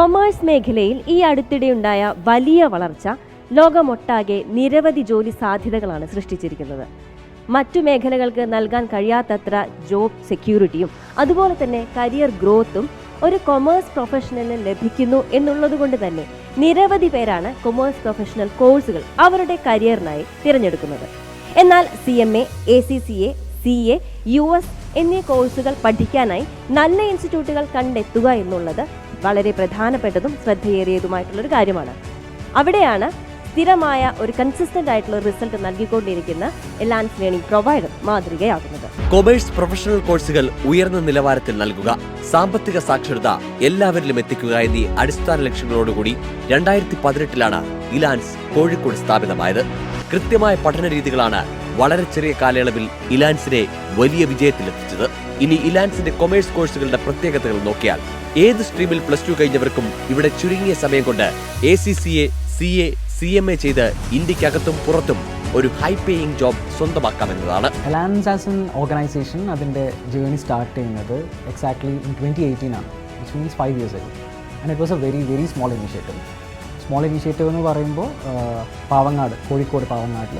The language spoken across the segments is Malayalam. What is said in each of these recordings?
കൊമേഴ്സ് മേഖലയിൽ ഈ അടുത്തിടെയുണ്ടായ വലിയ വളർച്ച ലോകമൊട്ടാകെ നിരവധി ജോലി സാധ്യതകളാണ് സൃഷ്ടിച്ചിരിക്കുന്നത്. മറ്റു മേഖലകൾക്ക് നൽകാൻ കഴിയാത്തത്ര ജോബ് സെക്യൂരിറ്റിയും അതുപോലെ തന്നെ കരിയർ ഗ്രോത്തും ഒരു കൊമേഴ്സ് പ്രൊഫഷണലിന് ലഭിക്കുന്നു എന്നുള്ളതുകൊണ്ട് തന്നെ നിരവധി പേരാണ് കൊമേഴ്സ് പ്രൊഫഷണൽ കോഴ്സുകൾ അവരുടെ കരിയറിനായി തിരഞ്ഞെടുക്കുന്നത്. എന്നാൽ CMA, ACCA, CA, US എന്നീ കോഴ്സുകൾ പഠിക്കാനായി നല്ല ഇൻസ്റ്റിറ്റ്യൂട്ടുകൾ കണ്ടെത്തുക എന്നുള്ളത് വളരെ പ്രധാനപ്പെട്ടതും ശ്രദ്ധയേറിയതുമായിട്ടുള്ളൊരു കാര്യമാണ്. അവിടെയാണ് സ്ഥിരമായ ഒരു കൺസിസ്റ്റന്റ് ആയിട്ടുള്ള റിസൾട്ട് നൽകിക്കൊണ്ടിരിക്കുന്ന എലാൻസ് ലേണിംഗ് പ്രൊവൈഡർ മാതൃകയാകുന്നത്. കൊമേഴ്സ് പ്രൊഫഷണൽ കോഴ്സുകൾ ഉയർന്ന നിലവാരത്തിൽ നൽകുക, സാമ്പത്തിക സാക്ഷരത എല്ലാവരിലും എത്തിക്കുക എന്നീ അടിസ്ഥാന ലക്ഷ്യങ്ങളോടുകൂടി 2018 ഇലാൻസ് കോഴിക്കോട് സ്ഥാപിതമായത്. കൃത്യമായ പഠന രീതികളാണ് വളരെ ചെറിയ കാലയളവിൽ ഇലാൻസിനെ വലിയ വിജയത്തിലെത്തിച്ചത്. ഇനി ഇലാൻസിന്റെ കൊമേഴ്സ് കോഴ്സുകളുടെ പ്രത്യേകതകൾ നോക്കിയാൽ ഏത് സ്ട്രീമിൽ +2 കഴിഞ്ഞവർക്കും ഇവിടെ ചുരുങ്ങിയ സമയം കൊണ്ട് ACCA, CA, CMA ചെയ്ത് ഇന്ത്യക്കകത്തും പുറത്തും ഒരു ഹൈ പേയിങ് ജോബ് സ്വന്തമാക്കാമെന്നതാണ്. എലാൻസ് ആസ് എൻ ഓർഗനൈസേഷൻ അതിൻ്റെ ജേർണി സ്റ്റാർട്ട് ചെയ്യുന്നത് എക്സാക്ട്ലി ഇൻ 2018 ആണ്, which means 5 years ago. And it was a very small initiative. Small initiative എന്ന് പറയുമ്പോൾ പാവങ്ങാട്, കോഴിക്കോട് പാവങ്ങാടിൽ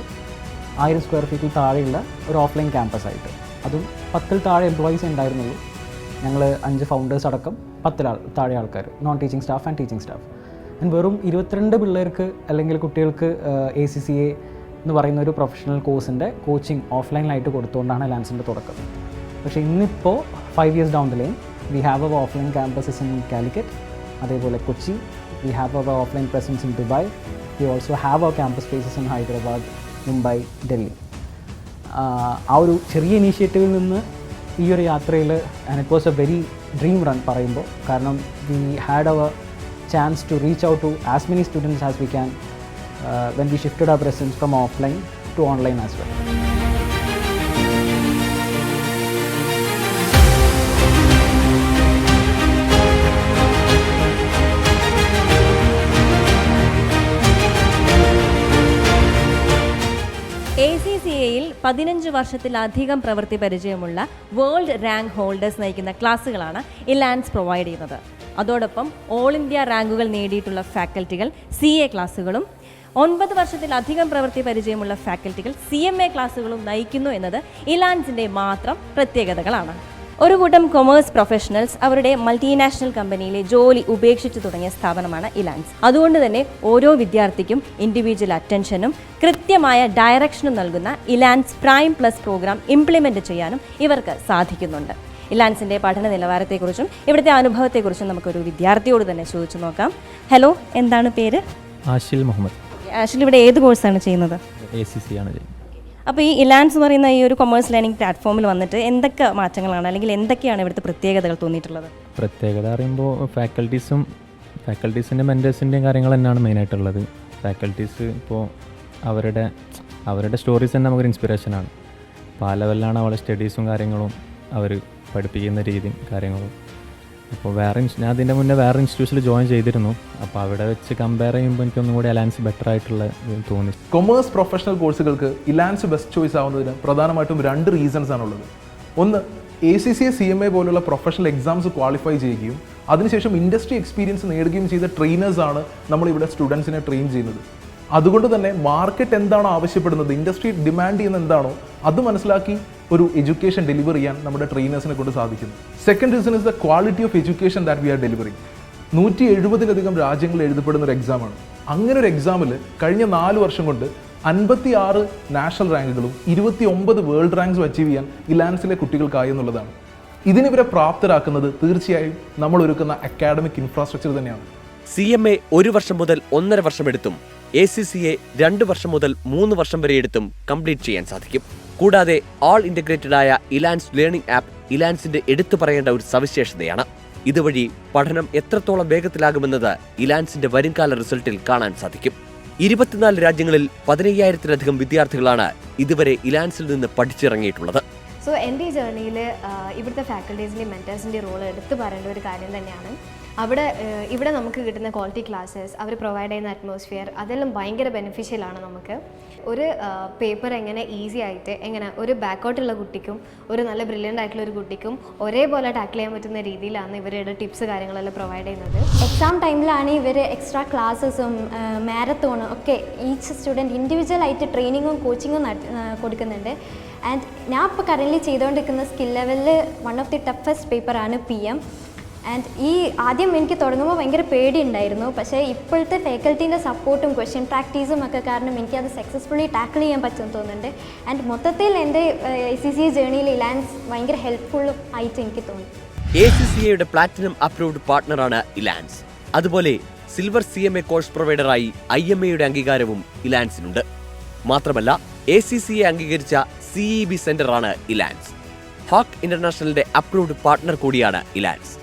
1000 square feet താഴെയുള്ള ഒരു ഓഫ്ലൈൻ ക്യാമ്പസ് ആയിട്ട്, അതും 10 താഴെ എംപ്ലോയീസ് ഉണ്ടായിരുന്നുള്ളൂ. ഞങ്ങൾ 5 ഫൗണ്ടേഴ്സ് അടക്കം 10 താഴെ ആൾക്കാർ, non teaching staff and teaching staff. And വെറും 22 പിള്ളേർക്ക് അല്ലെങ്കിൽ കുട്ടികൾക്ക് ACCA എന്ന് പറയുന്ന ഒരു പ്രൊഫഷണൽ കോഴ്സിൻ്റെ കോച്ചിങ് ഓഫ്ലൈനിലായിട്ട് കൊടുത്തുകൊണ്ടാണ് എലാൻസിൻ്റെ തുടക്കം. പക്ഷേ ഇന്നിപ്പോൾ 5 years down the line, we have our offline campuses in Calicut, അതേപോലെ Kochi, we have our offline presence in Dubai, we also have our campus spaces in Hyderabad, Mumbai, Delhi. ആ ഒരു ചെറിയ ഇനീഷ്യേറ്റീവിൽ നിന്ന് ഈ ഒരു യാത്രയിൽ, and it was a very dream run പറയുമ്പോൾ, കാരണം we had our chance to reach out to as many students as we can when we shifted our presence from offline to online as well. ACCA-യിൽ 15 വർഷത്തിലധികം പ്രവൃത്തി പരിചയമുള്ള വേൾഡ് റാങ്ക് ഹോൾഡേഴ്സ് നയിക്കുന്ന ക്ലാസ്സുകളാണ് ഇലാൻസ് പ്രൊവൈഡ് ചെയ്യുന്നത്. അതോടൊപ്പം ഓൾ ഇന്ത്യ റാങ്കുകൾ നേടിയിട്ടുള്ള ഫാക്കൽറ്റികൾ CA ക്ലാസ്സുകളും 9 വർഷത്തിലധികം പ്രവൃത്തി പരിചയമുള്ള ഫാക്കൽറ്റികൾ CMA ക്ലാസ്സുകളും നയിക്കുന്നു എന്നത് ഇലാൻസിൻ്റെ മാത്രം പ്രത്യേകതകളാണ്. ഒരു കൂട്ടം കൊമേഴ്സ് പ്രൊഫഷണൽസ് അവരുടെ മൾട്ടിനാഷണൽ കമ്പനിയിലെ ജോലി ഉപേക്ഷിച്ചു തുടങ്ങിയ സ്ഥാപനമാണ് ഇലാൻസ്. അതുകൊണ്ട് തന്നെ ഓരോ വിദ്യാർത്ഥിക്കും ഇൻഡിവിജ്വൽ അറ്റൻഷനും കൃത്യമായ ഡയറക്ഷനും നൽകുന്ന ഇലാൻസ് പ്രൈം പ്ലസ് പ്രോഗ്രാം ഇംപ്ലിമെൻറ്റ് ചെയ്യാനും ഇവർക്ക് സാധിക്കുന്നുണ്ട്. ഇലാൻസിൻ്റെ പഠന നിലവാരത്തെക്കുറിച്ചും ഇവിടുത്തെ അനുഭവത്തെക്കുറിച്ചും നമുക്കൊരു വിദ്യാർത്ഥിയോട് തന്നെ ചോദിച്ചു നോക്കാം. ഹലോ, എന്താണ് പേര്? ആഷിൽ മുഹമ്മദ്. ആഷിൽ ഇവിടെ ഏത് കോഴ്സാണ് ചെയ്യുന്നത്? ACC ആണ് ചെയ്യുന്നത്. അപ്പോൾ ഈ ഇലാൻസ് എന്ന് പറയുന്ന ഈ ഒരു കൊമേഴ്സ് ലേണിംഗ് പ്ലാറ്റ്ഫോമിൽ വന്നിട്ട് എന്തൊക്കെ മാറ്റങ്ങളാണ് അല്ലെങ്കിൽ എന്തൊക്കെയാണ് ഇവിടുത്തെ പ്രത്യേകതകൾ തോന്നിയിട്ടുള്ളത്? പ്രത്യേകത പറയുമ്പോൾ ഫാക്കൽറ്റീസിൻ്റെ മെൻറ്റേഴ്സിൻ്റെയും കാര്യങ്ങൾ തന്നെയാണ് മെയിനായിട്ടുള്ളത്. ഫാക്കൽറ്റീസ് ഇപ്പോൾ അവരുടെ സ്റ്റോറീസ് തന്നെ നമുക്കൊരു ഇൻസ്പിറേഷനാണ്. പല ലെവലിലാണ് അവളെ സ്റ്റഡീസും കാര്യങ്ങളും അവർ പഠിപ്പിക്കുന്ന രീതിയും കാര്യങ്ങളും. അപ്പോൾ ഞാൻ അതിൻ്റെ മുന്നേ വേറെ ഇൻസ്റ്റിറ്റ്യൂഷനിൽ ജോയിൻ ചെയ്തിരുന്നു. അപ്പോൾ അവിടെ വെച്ച് കമ്പയർ ചെയ്യുമ്പോൾ എനിക്കൊന്നും കൂടി ഇലാൻസ് ബെറ്റർ ആയിട്ടുള്ള തോന്നി. കൊമേഴ്സ് പ്രൊഫഷണൽ കോഴ്സുകൾക്ക് ഇലാൻസ് ബെസ്റ്റ് ചോയ്സ് ആവുന്നതിന് പ്രധാനമായിട്ടും 2 റീസൺസ് ആണുള്ളത്. ഒന്ന്, ACCA, CMA പോലുള്ള പ്രൊഫഷണൽ എക്സാംസ് ക്വാളിഫൈ ചെയ്യുകയും അതിനുശേഷം ഇൻഡസ്ട്രി എക്സ്പീരിയൻസ് നേടുകയും ചെയ്ത ട്രെയിനേഴ്സാണ് നമ്മളിവിടെ സ്റ്റുഡൻസിനെ ട്രെയിൻ ചെയ്യുന്നത്. അതുകൊണ്ട് തന്നെ മാർക്കറ്റ് എന്താണോ ആവശ്യപ്പെടുന്നത്, ഇൻഡസ്ട്രി ഡിമാൻഡ് ചെയ്യുന്ന എന്താണോ അത് മനസ്സിലാക്കി ഒരു എഡ്യൂക്കേഷൻ ഡെലിവർ ചെയ്യാൻ നമ്മുടെ ട്രെയിനേഴ്സിനെ കൊണ്ട് സാധിക്കുന്നു. Second reason is the quality of education that we are delivering. 170-ലധികം രാജ്യങ്ങളിൽ എഴുതപ്പെടുന്ന ഒരു എക്സാമാണ്. അങ്ങനെ ഒരു എക്സാമിൽ കഴിഞ്ഞ 4 വർഷം കൊണ്ട് 56 നാഷണൽ റാങ്കുകളും 29 വേൾഡ് റാങ്ക്സും അച്ചീവ് ചെയ്യാൻ ഇലാൻസിലെ കുട്ടികൾക്കായി എന്നുള്ളതാണ്. ഇതിനിവരെ പ്രാപ്തരാക്കുന്നത് തീർച്ചയായും നമ്മൾ ഒരുക്കുന്ന അക്കാഡമിക് ഇൻഫ്രാസ്ട്രക്ചർ തന്നെയാണ്. CMA 1 വർഷം മുതൽ 1.5 വർഷം എടുത്തും ACCA 2 വർഷം മുതൽ 3 വർഷം വരെ എടുത്തും കംപ്ലീറ്റ് ചെയ്യാൻ സാധിക്കും. കൂടാതെ ഓൾ ഇന്റഗ്രേറ്റഡ് ആയ ഇലാൻസ് ലേണിംഗ് ആപ്പ് ഇലാൻസിന്റെ എടുത്തു പറയേണ്ട ഒരു സവിശേഷതയാണ്. ഇതുവഴി പഠനം എത്രത്തോളം വേഗത്തിലാകുമെന്നത് ഇലാൻസിന്റെ വരുംകാല റിസൾട്ടിൽ കാണാൻ സാധിക്കും. 24 രാജ്യങ്ങളിൽ 15,000-ലധികം വിദ്യാർത്ഥികളാണ് ഇതുവരെ ഇലാൻസിൽ നിന്ന് പഠിച്ചിറങ്ങിയിട്ടുള്ളത്. സോ എൻ്റെ ഈ ജേർണിയിൽ ഇവിടുത്തെ ഫാക്കൽറ്റീസിൻ്റെയും മെൻറ്റേഴ്സിൻ്റെയും റോൾ എടുത്തു പറയേണ്ട ഒരു കാര്യം തന്നെയാണ്. ഇവിടെ നമുക്ക് കിട്ടുന്ന ക്വാളിറ്റി ക്ലാസ്സസ്, അവർ പ്രൊവൈഡ് ചെയ്യുന്ന അറ്റ്മോസ്ഫിയർ, അതെല്ലാം ഭയങ്കര ബെനിഫിഷ്യലാണ് നമുക്ക്. ഒരു പേപ്പർ എങ്ങനെ ഈസി ആയിട്ട് എങ്ങനെ ഒരു ബാക്കോട്ടുള്ള കുട്ടിക്കും ഒരു നല്ല ബ്രില്യൻ്റ് ആയിട്ടുള്ള ഒരു കുട്ടിക്കും ഒരേപോലെ ടാക്കിൾ ചെയ്യാൻ പറ്റുന്ന രീതിയിലാണ് ഇവരുടെ ടിപ്സ് കാര്യങ്ങളെല്ലാം പ്രൊവൈഡ് ചെയ്യുന്നത്. എക്സാം ടൈമിലാണ് ഇവർ എക്സ്ട്രാ ക്ലാസ്സസും മാരത്തോണും ഒക്കെ ഈച്ച് സ്റ്റുഡൻറ്റ് ഇൻഡിവിജ്വലായിട്ട് ട്രെയിനിങ്ങും കോച്ചിങ്ങും കൊടുക്കുന്നുണ്ട്. ആൻഡ് ഞാൻ ഇപ്പോൾ കറൻ്റ്ലി ചെയ്തുകൊണ്ടിരിക്കുന്ന സ്കിൽ ലെവലിൽ വൺ ഓഫ് ദി ടഫസ്റ്റ് പേപ്പറാണ് PM. ആൻഡ് ആദ്യം എനിക്ക് തുടങ്ങുമ്പോൾ ഭയങ്കര പേടിയുണ്ടായിരുന്നു. പക്ഷേ ഇപ്പോഴത്തെ ഫാക്കൽറ്റീൻ്റെ സപ്പോർട്ടും ക്വസ്റ്റ്യൻ പ്രാക്ടീസും ഒക്കെ കാരണം എനിക്കത് സക്സസ്ഫുള്ളി ടാക്കിൾ ചെയ്യാൻ പറ്റുമെന്ന് തോന്നുന്നുണ്ട്. ആൻഡ് മൊത്തത്തിൽ എൻ്റെ ACCA ജേർണിയിൽ ഇലാൻസ് ഭയങ്കര ഹെൽപ്ഫുള്ളും ആയിട്ട് എനിക്ക് തോന്നി. ACCAയുടെ പ്ലാറ്റിനം അപ്രൂവ്ഡ് പാർട്ണറാണ് ഇലാൻസ്. അതുപോലെ സിൽവർ CMA കോഴ്സ് പ്രൊവൈഡറായി IMAയുടെ അംഗീകാരവും ഇലാൻസിനുണ്ട്. മാത്രമല്ല ACCA അംഗീകരിച്ച CEB സെന്ററാണ് ഇലാൻസ്. ഹോക്ക് ഇന്റർനാഷണലിന്റെ അപ്രൂവ്ഡ് പാർട്ണർ കൂടിയാണ് Elance.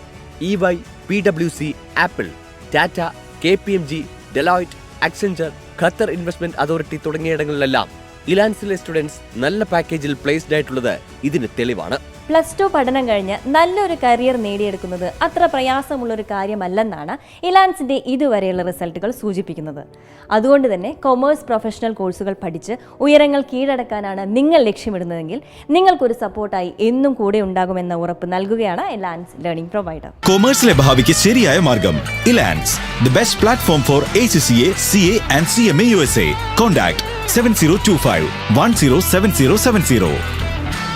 EY, PwC, Apple, Tata, KPMG, Deloitte, Accenture, Qatar investment authority തുടങ്ങിയിടങ്ങളിലെല്ലാം ഇലാൻസിലെ സ്റ്റുഡൻസ് നല്ല പാക്കേജിൽ പ്ലേസ്ഡ് ആയിട്ടുള്ളത് ഇതിന് തെളിവാണ്. +2 പഠനം കഴിഞ്ഞ് നല്ലൊരു കരിയർ നേടിയെടുക്കുന്നത് അത്ര പ്രയാസമുള്ളൊരു കാര്യമല്ലെന്നാണ് ഇലാൻസിന്റെ ഇതുവരെയുള്ള റിസൾട്ടുകൾ സൂചിപ്പിക്കുന്നത്. അതുകൊണ്ട് തന്നെ കൊമേഴ്സ് പ്രൊഫഷണൽ കോഴ്സുകൾ പഠിച്ച് ഉയരങ്ങൾ കീഴടക്കാനാണ് നിങ്ങൾ ലക്ഷ്യമിടുന്നതെങ്കിൽ നിങ്ങൾക്കൊരു സപ്പോർട്ടായി എന്നും കൂടെ ഉണ്ടാകുമെന്ന ഉറപ്പ് നൽകുകയാണ് ഇലാൻസ് ലേണിംഗ് പ്രൊവൈഡർ. കൊമേഴ്സിലെ ഭാവിക്ക് ശരിയായ മാർഗം. Elance, the best platform for ACCA, CA and CMA USA. Contact 7025 107070.